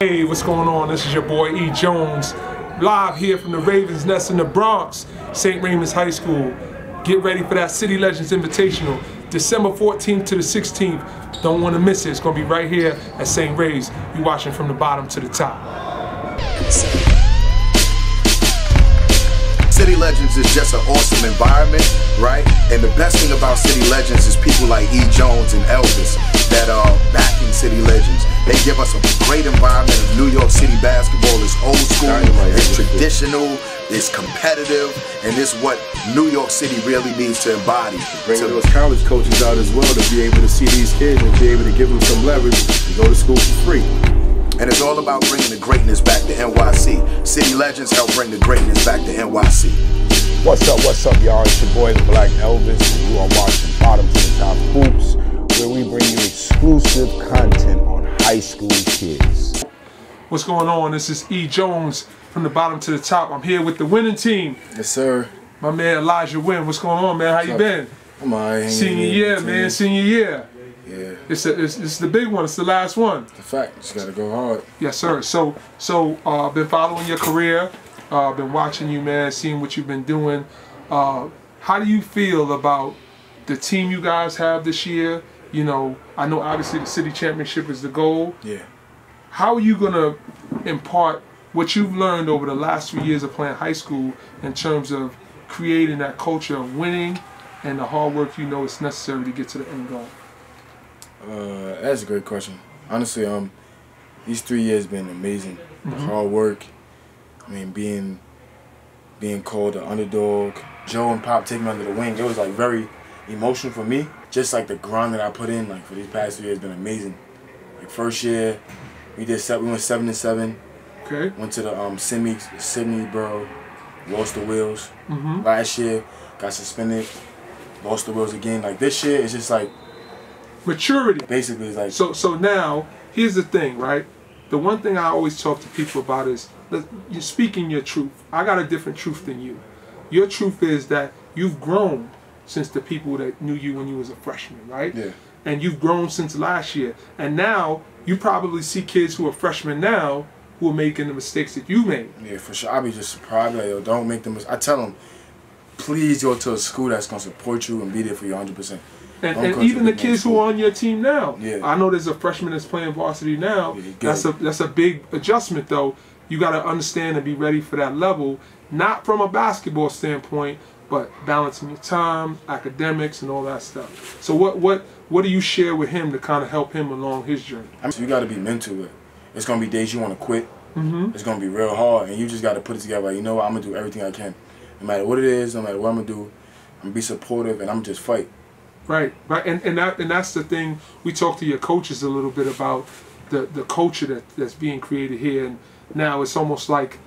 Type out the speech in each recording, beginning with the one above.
Hey, what's going on? This is your boy E. Jones, live here from the Ravens Nest in the Bronx, St. Raymond's High School. Get ready for that City Legends Invitational, December 14th to the 16th. Don't want to miss it. It's going to be right here at St. Ray's. You watching from the bottom to the top. City Legends is just an awesome environment, right? And the best thing about City Legends is people like E. Jones and Elvis that are backing City Legends. They give us a great environment of New York City basketball. It's old school, it's traditional, it's competitive, and it's what New York City really needs to embody. Bring those college coaches out as well to be able to see these kids and be able to give them some leverage to go to school for free. And it's all about bringing the greatness back to NYC. City Legends help bring the greatness back to NYC. What's up, y'all? It's your boy, the Black Elvis, and you are watching Bottom to the Top Hoops, where we bring you exclusive content on high school kids. What's going on? This is E. Jones from the bottom to the top. I'm here with the winning team. Yes, sir. My man Elijah Wynn. What's going on, man? How you been? I'm alright. Senior year, man. Senior year. Yeah. It's the big one. It's the last one. The fact, just gotta go hard. Yes, sir. So been following your career. Been watching you, man. Seeing what you've been doing. How do you feel about the team you guys have this year? You know, I know obviously the city championship is the goal. Yeah. How are you gonna impart what you've learned over the last few years of playing high school in terms of creating that culture of winning and the hard work you know is necessary to get to the end goal? That's a great question. Honestly, these 3 years been amazing. The hard work. I mean, being called an underdog. Joe and Pop taking me under the wing. It was like very emotional for me. Just like the grind that I put in, like for these past 3 years, been amazing. Like first year, we went 7-7. Okay. Went to the Sydney Borough, lost the wheels. Last year, got suspended, lost the wheels again. Like this year, it's just like maturity. Basically, it's like so now here's the thing, right? The one thing I always talk to people about is you're speaking your truth. I got a different truth than you. Your truth is that you've grown since the people that knew you when you was a freshman, right? Yeah. And you've grown since last year. And now you probably see kids who are freshmen now who are making the mistakes that you made. Yeah, for sure. I be just surprised, like, yo, don't make them. I tell them, please go to a school that's gonna support you and be there for you 100%. And even the kids who are on your team now. Yeah. I know there's a freshman that's playing varsity now. Yeah, that's a big adjustment though. You got to understand and be ready for that level, not from a basketball standpoint, but balancing your time, academics, and all that stuff. So what do you share with him to kind of help him along his journey? So you got to be mental. It's gonna be days you want to quit. It's gonna be real hard, and you just got to put it together. Like, you know what, I'm gonna do everything I can, no matter what it is, no matter what I'm gonna do. I'm gonna be supportive, and I'm gonna just fight. Right, and that's the thing. We talked to your coaches a little bit about the culture that's being created here, and now it's almost like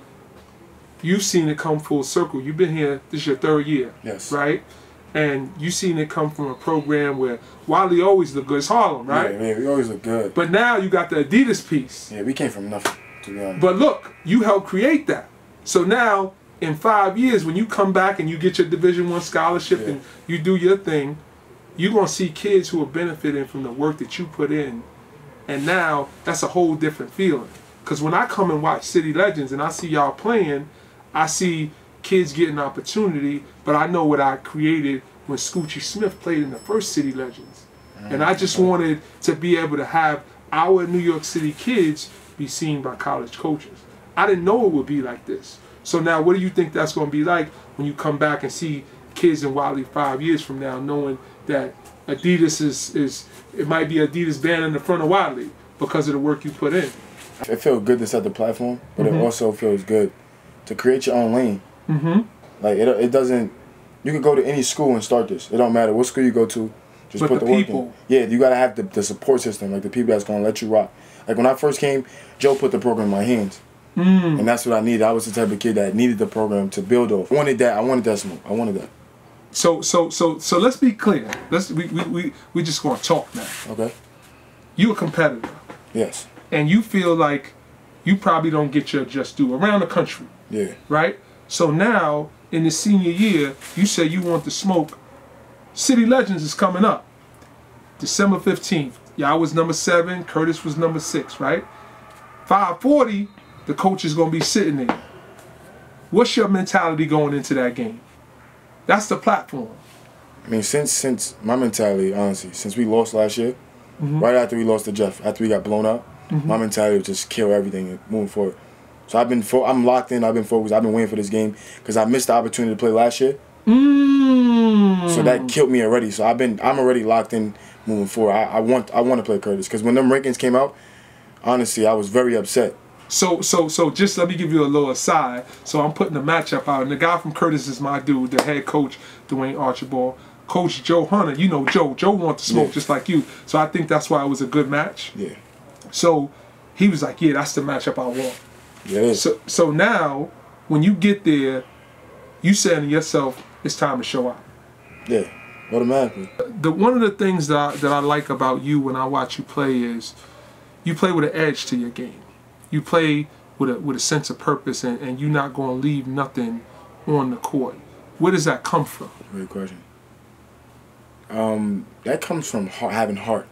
you've seen it come full circle. You've been here, this is your 3rd year, yes, right? And you've seen it come from a program where Wiley always looked good. It's Harlem, right? Yeah, we always look good. But now you got the Adidas piece. Yeah, we came from nothing, to be honest. But look, you helped create that. So now, in 5 years, when you come back and you get your Division I scholarship and you do your thing, you're going to see kids who are benefiting from the work that you put in. And now, that's a whole different feeling. Because when I come and watch City Legends and I see y'all playing, I see kids getting opportunity, but I know what I created when Scoochie Smith played in the first City Legends. And I just wanted to be able to have our New York City kids be seen by college coaches. I didn't know it would be like this. So now, what do you think that's going to be like when you come back and see kids in Wiley 5 years from now, knowing that Adidas it might be Adidas band in the front of Wiley because of the work you put in? It feels good to set the platform, but it also feels good to create your own lane. Like it doesn't. You can go to any school and start this. It don't matter what school you go to. Just but put the work people. in. Yeah, you gotta have the support system, like the people that's gonna let you rock. Like when I first came, Joe put the program in my hands, and that's what I needed. I was the type of kid that needed the program to build off. I wanted that smoke. I wanted that. So let's be clear. We just gonna talk now. Okay. You a competitor. Yes. And you feel like you probably don't get your just due around the country. Yeah. Right? So now, in the senior year, you say you want to smoke. City Legends is coming up. December 15th. Y'all was number 7, Curtis was number 6, right? 5:40, the coach is going to be sitting there. What's your mentality going into that game? That's the platform. I mean, since my mentality, honestly, since we lost last year, right after we lost to Jeff, after we got blown out, my mentality was just kill everything and moving forward. So I'm locked in. I've been focused. I've been waiting for this game because I missed the opportunity to play last year. So that killed me already. So I'm already locked in moving forward. I want to play Curtis because when them rankings came out, honestly, I was very upset. So just let me give you a little aside. So I'm putting the matchup out, and the guy from Curtis is my dude, the head coach, Dwayne Archibald. Coach Joe Hunter, you know Joe. Joe wants to smoke just like you. So I think that's why it was a good match. Yeah. So he was like, yeah, that's the matchup I want. Yeah, it is. So now, when you get there, you saying to yourself, it's time to show out. Yeah, automatically. One of the things that I like about you when I watch you play is you play with an edge to your game. You play with a sense of purpose, and you're not going to leave nothing on the court. Where does that come from? Great question. That comes from having heart.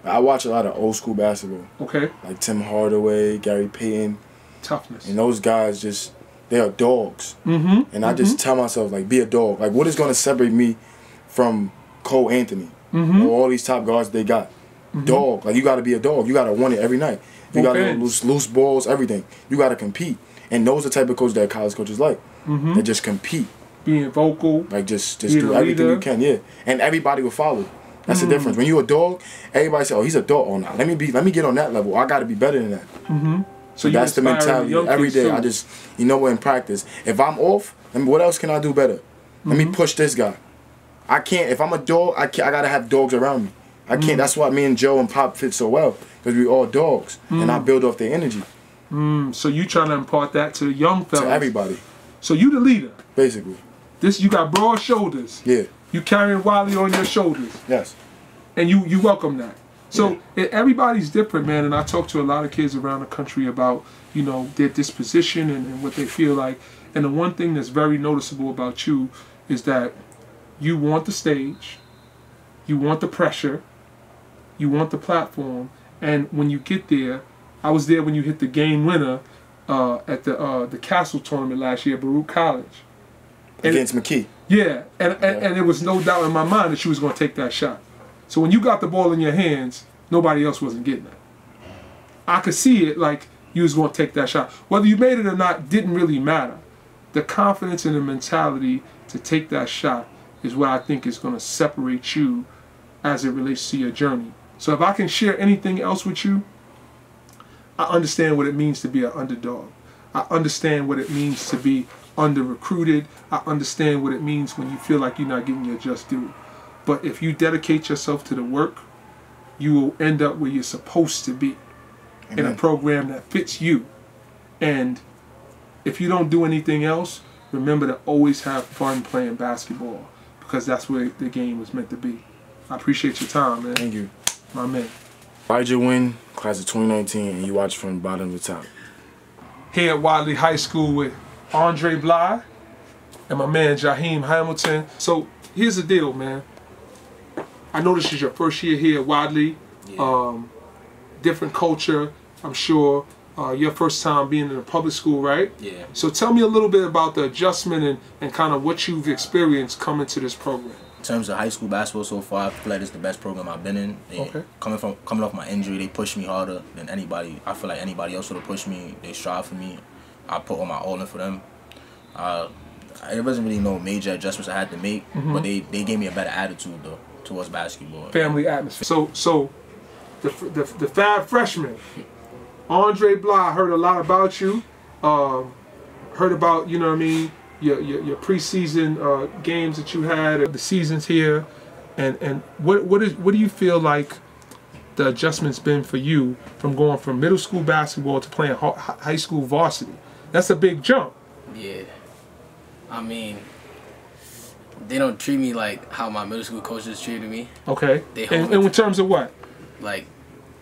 I watch a lot of old school basketball. Okay. Like Tim Hardaway, Gary Payton. Toughness. And those guys they are dogs. And I just tell myself, like, be a dog. Like, what is going to separate me from Cole Anthony or all these top guards they got? Dog. Like, you got to be a dog. You got to want it every night. You got to loose balls, everything. You got to compete. And those are the type of coaches that college coaches like. They just compete. Being vocal. Like, just do everything you can, yeah. And everybody will follow. That's the difference. When you're a dog, everybody say, oh, he's a dog. Oh, no, let me get on that level. I got to be better than that. So that's the mentality. Every day, I just, in practice, if I'm off, what else can I do better? Let me push this guy. I can't, if I'm a dog, I got to have dogs around me. I can't, that's why me and Joe and Pop fit so well, because we all dogs, and I build off their energy. So you trying to impart that to the young fellas. To everybody. So you the leader. Basically. You got broad shoulders. Yeah. You carrying Wiley on your shoulders. Yes. And you welcome that. So everybody's different, man, and I talk to a lot of kids around the country about, their disposition and what they feel like. And the one thing that's very noticeable about you is that you want the stage, you want the pressure, you want the platform, and when you get there, I was there when you hit the game winner at the Castle tournament last year at Baruch College. Against McKee. Yeah, and there was no doubt in my mind that you was going to take that shot. So when you got the ball in your hands, nobody else wasn't getting it. I could see it like you was going to take that shot. Whether you made it or not didn't really matter. The confidence and the mentality to take that shot is what I think is going to separate you as it relates to your journey. So if I can share anything else with you, I understand what it means to be an underdog. I understand what it means to be under-recruited. I understand what it means when you feel like you're not getting your just due. But if you dedicate yourself to the work, you will end up where you're supposed to be. Amen. In a program that fits you. And if you don't do anything else, remember to always have fun playing basketball, because that's where the game was meant to be. I appreciate your time, man. Thank you. My man. Elijah Wynn Class of 2019, and you watch from the bottom to the top. Here at Wadley High School with Andre Bly and my man Jaheim Hamilton. So here's the deal, man. I know this is your first year here at Wadley. Yeah. Different culture, I'm sure. Your first time being in a public school, right? Yeah. So tell me a little bit about the adjustment and kind of what you've experienced coming to this program. In terms of high school basketball so far, I feel like it's the best program I've been in. Okay. Coming off my injury, they pushed me harder than anybody. I feel like anybody else would have pushed me. They strive for me. I put all my all in for them. There wasn't really no major adjustments I had to make, but they gave me a better attitude though towards basketball. Family atmosphere. So the Fab Freshman, Andre Bly, heard a lot about you. Heard about, you know what I mean, your preseason games that you had, the seasons here, and what do you feel like the adjustment's been for you from going from middle school basketball to playing high school varsity? That's a big jump. Yeah. I mean, they don't treat me like how my middle school coaches treated me. Okay. And in terms of what? Like,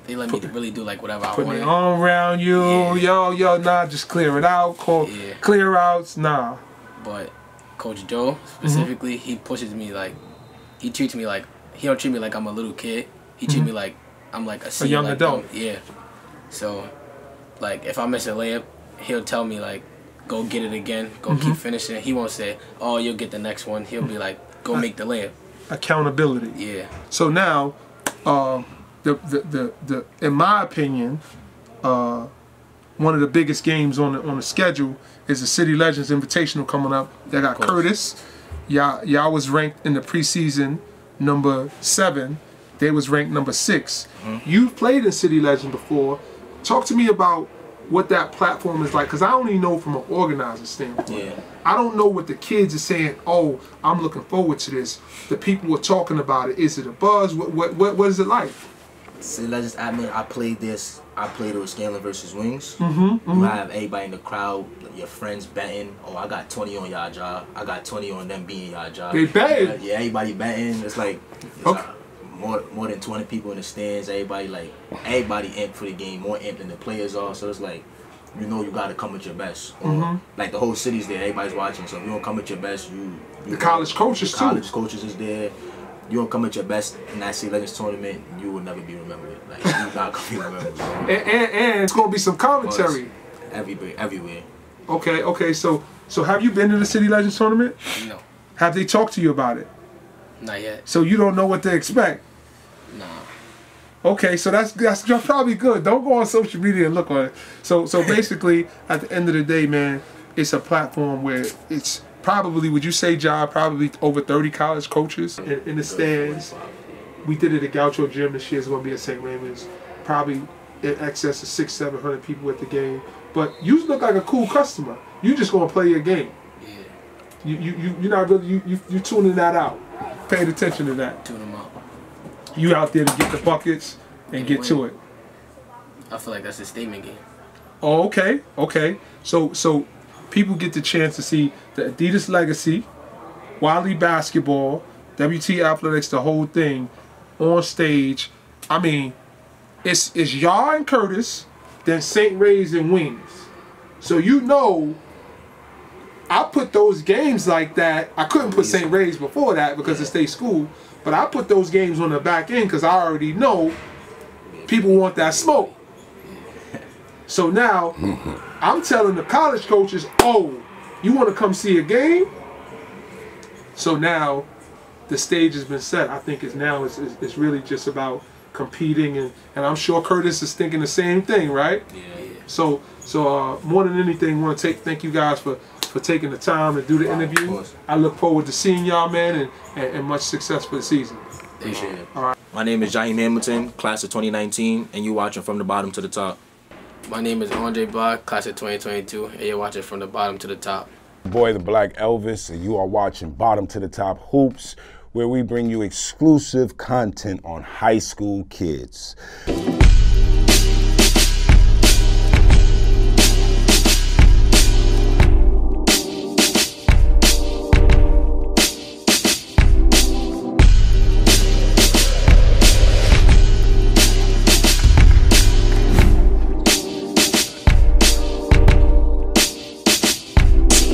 they let me really do like whatever I wanted. Put their arm around you, yo, nah, just clear it out. Clear outs, nah. But Coach Joe specifically, he pushes me like, he treats me like, he don't treat me like I'm a little kid. He treats me like I'm like a young adult. Yeah. So like if I miss a layup, he'll tell me like, go get it again, go keep finishing. He won't say, oh, you'll get the next one. He'll be like, go make the layup. Accountability. Yeah. So now, in my opinion, one of the biggest games on the schedule is the City Legends Invitational coming up. They got Curtis. Y'all was ranked in the preseason number 7. They was ranked number 6. You've played in City Legends before. Talk to me about what that platform is like, because I only know from an organizer standpoint. Yeah. I don't know what the kids are saying. Oh, I'm looking forward to this. The people are talking about it. Is it a buzz? What is it like? City Legends admin, I played with Scaling versus Wings. You have everybody in the crowd, your friends betting. Oh, I got 20 on y'all job. I got 20 on them being y'all job. They betting? Yeah, everybody betting. It's like more than 20 people in the stands. Everybody amped for the game, more amped than the players are. So it's like, you know, you gotta come with your best. Or, like the whole city's there, everybody's watching. So if you don't come with your best, the college coaches too. College coaches is there. You don't come with your best in that City Legends tournament, you will never be remembered. Like you're not gonna be remembered. And it's gonna be some commentary. Everywhere. Okay. So have you been to the City Legends tournament? No. Have they talked to you about it? Not yet. So you don't know what to expect? Nah. Okay, so that's probably good. Don't go on social media and look on it. So basically, at the end of the day, man, it's a platform where it's probably, would you say, Ja, probably over 30 college coaches in the stands. We did it at Gaucho Gym this year. It's going to be at St. Raymond's. Probably in excess of 600-700 people at the game. But you look like a cool customer. You just going to play your game. Yeah. You're not really, you tuning that out. Paying attention to that. Tune them out. You out there to get the buckets and get to it. I feel like that's a statement game. Oh, okay. So people get the chance to see the Adidas legacy, Wiley basketball, WT Athletics, the whole thing on stage. I mean, it's y'all and Curtis, then St. Ray's and Wings. So you know, I put those games like that. I couldn't put St. Ray's before that because it's state school, but I put those games on the back end because I already know people want that smoke. So now, I'm telling the college coaches, oh, you want to come see a game? So now, the stage has been set. I think it's really just about competing, and I'm sure Curtis is thinking the same thing, right? Yeah. So more than anything, I want to thank you guys for taking the time to do the interview. I look forward to seeing y'all, man, and much success for the season. Appreciate it. All right. My name is Jaheim Hamilton, class of 2019, and you watching From the Bottom to the Top. My name is Andre Block, class of 2022, and you're watching From the Bottom to the Top. Boy, the Black Elvis, and you are watching Bottom to the Top Hoops, where we bring you exclusive content on high school kids.